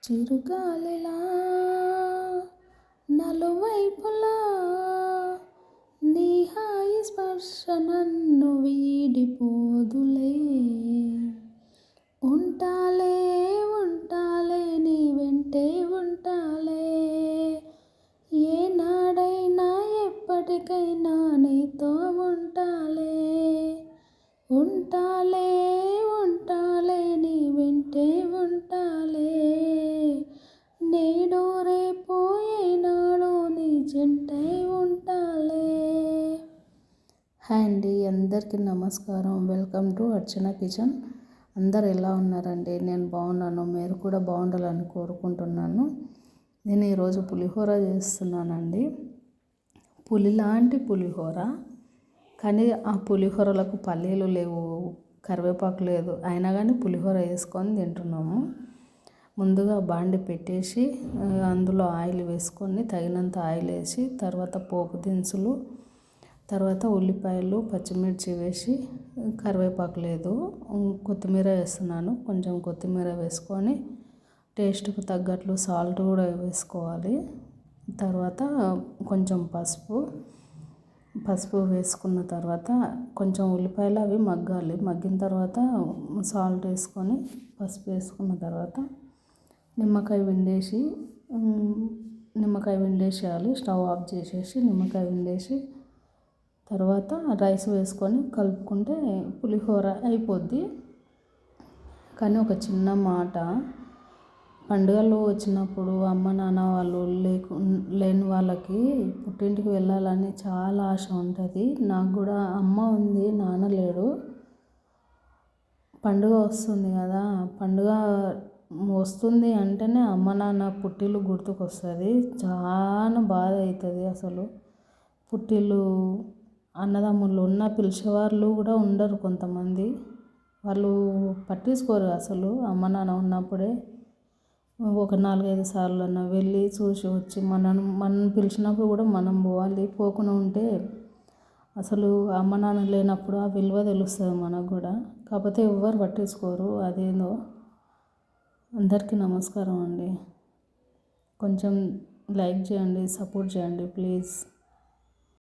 చిరుగాలిలా నలువైపులా నీ హాయి స్పర్శ నన్ను వీడిపోదులే. ఉంటాలే ఉంటాలే నీ వెంటే ఉంటాలే, ఏనాడైనా ఎప్పటికైనా నీతో ఉంటాలే. ఉంటాలే ఉంటాలే నీ వెంటే ఉంటాలే, నేడు రేపు ఏనాడు నీ జంటై ఉంటాలే. హాయ్ అండి, అందరికీ నమస్కారం. Welcome to Archana kitchen. అందరు ఎలా ఉన్నారండి? నేను బాగున్నాను, మీరు కూడా బాగుండాలని కోరుకుంటున్నాను. నేను ఈరోజు పులిహోర చేస్తున్నానండి. పులి లాంటి పులిహోర, కానీ ఆ పులిహోరలకు పల్లీలు లేవు, కరివేపాకు లేదు, అయినా కానీ పులిహోర వేసుకొని తింటున్నాము. ముందుగా బాండి పెట్టేసి అందులో ఆయిల్ వేసుకొని తగినంత ఆయిల్ వేసి, తర్వాత పోపు దినుసులు, తర్వాత ఉల్లిపాయలు పచ్చిమిర్చి వేసి, కరివేపాకు లేదు, కొత్తిమీర వేస్తున్నాను. కొంచెం కొత్తిమీర వేసుకొని టేస్ట్కు తగ్గట్లు సాల్ట్ కూడా వేసుకోవాలి. తర్వాత కొంచెం పసుపు వేసుకున్న తర్వాత కొంచెం ఉల్లిపాయలు అవి మగ్గాలి. మగ్గిన తర్వాత సాల్ట్ వేసుకొని పసుపు వేసుకున్న తర్వాత నిమ్మకాయ పిండేసేయాలి. స్టవ్ ఆఫ్ చేసేసి నిమ్మకాయ పిండేసి తర్వాత రైస్ వేసుకొని కలుపుకుంటే పులిహోర అయిపోద్ది. కానీ ఒక చిన్న మాట, పండుగలు వచ్చినప్పుడు అమ్మ నాన్న వాళ్ళు లేని వాళ్ళకి పుట్టింటికి వెళ్ళాలని చాలా ఆశ ఉంటుంది. నాకు కూడా అమ్మ ఉంది, నాన్న లేడు. పండుగ వస్తుంది కదా, పండుగ వస్తుంది అంటేనే అమ్మ నాన్న పుట్టిల్లు గుర్తుకొస్తుంది. చాలా బాధ అవుతుంది అసలు. పుట్టిల్లు అన్నదమ్ములు ఉన్న పిలిచేవాళ్ళు కూడా ఉండరు కొంతమంది, వాళ్ళు పట్టించుకోరు అసలు. అమ్మ నాన్న ఉన్నప్పుడే ఒక 4-5 సార్లు అన్న వెళ్ళి చూసి వచ్చి మనం పిలిచినప్పుడు కూడా మనం పోవాలి. పోకుండా ఉంటే అసలు అమ్మ నాన్న లేనప్పుడు ఆ విలువ తెలుస్తుంది మనకు కూడా. కాకపోతే ఎవ్వరు పట్టించుకోరు, అదేందో. అందరికీ నమస్కారం అండి. కొంచెం లైక్ చేయండి, సపోర్ట్ చేయండి ప్లీజ్.